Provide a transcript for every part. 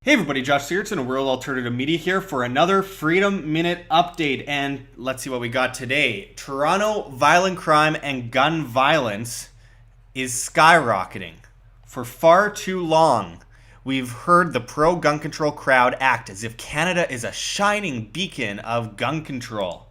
Hey everybody, Josh Sigurdson of World Alternative Media here for another Freedom Minute update. And let's see what we got today. Toronto violent crime and gun violence is skyrocketing. For far too long, we've heard the pro-gun control crowd act as if Canada is a shining beacon of gun control.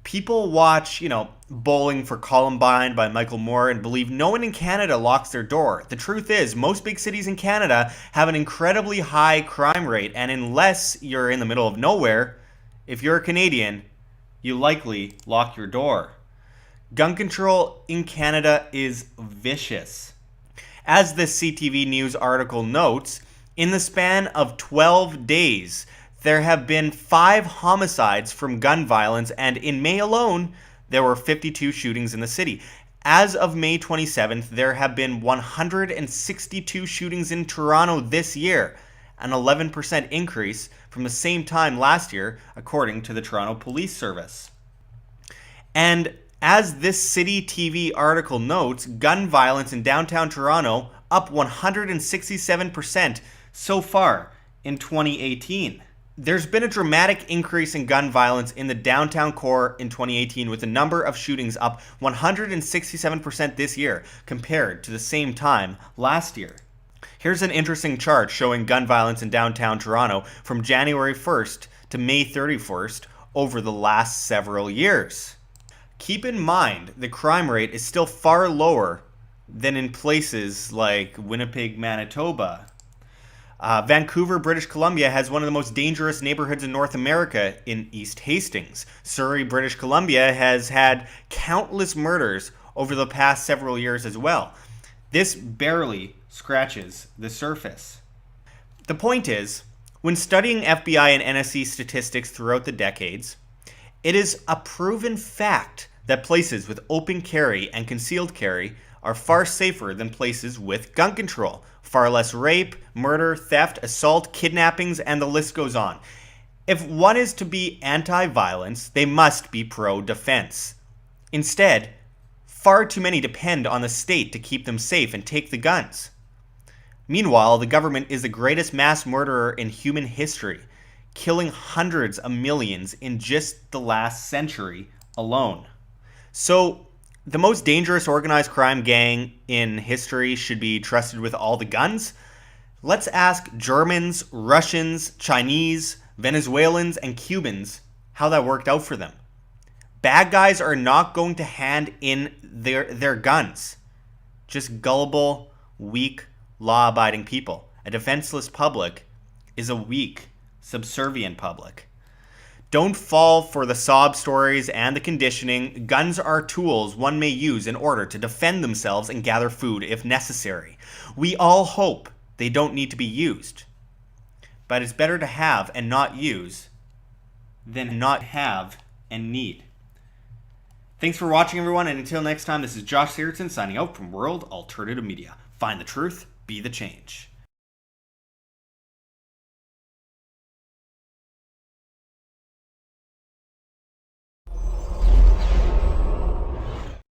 People watch, Bowling for Columbine by Michael Moore and believe no one in Canada locks their door. The truth is, most big cities in Canada have an incredibly high crime rate, and unless you're in the middle of nowhere, if you're a Canadian, you likely lock your door. Gun control in Canada is vicious. As the CTV News article notes, in the span of 12 days, there have been 5 homicides from gun violence, and in May alone, there were 52 shootings in the city. As of May 27th, there have been 162 shootings in Toronto this year, an 11% increase from the same time last year, according to the Toronto Police Service. And as this City TV article notes, gun violence in downtown Toronto up 167% so far in 2018. There's been a dramatic increase in gun violence in the downtown core in 2018, with the number of shootings up 167% this year compared to the same time last year. Here's an interesting chart showing gun violence in downtown Toronto from January 1st to May 31st over the last several years. Keep in mind, the crime rate is still far lower than in places like Winnipeg, Manitoba. Vancouver, British Columbia has one of the most dangerous neighborhoods in North America in East Hastings. Surrey, British Columbia has had countless murders over the past several years as well. This barely scratches the surface. The point is, when studying FBI and NSC statistics throughout the decades, it is a proven fact that places with open carry and concealed carry are far safer than places with gun control. Far less rape, murder, theft, assault, kidnappings, and the list goes on. If one is to be anti-violence, they must be pro-defense. Instead, far too many depend on the state to keep them safe and take the guns. Meanwhile, the government is the greatest mass murderer in human history, killing hundreds of millions in just the last century alone. So, the most dangerous organized crime gang in history should be trusted with all the guns? Let's ask Germans, Russians, Chinese, Venezuelans, and Cubans how that worked out for them. Bad guys are not going to hand in their guns. Just gullible, weak, law-abiding people. A defenseless public is a weak, subservient public. Don't fall for the sob stories and the conditioning. Guns are tools one may use in order to defend themselves and gather food if necessary. We all hope they don't need to be used. But it's better to have and not use than not have and need. Thanks for watching, everyone, and until next time, this is Josh Sigurdson signing out from World Alternative Media. Find the truth, be the change.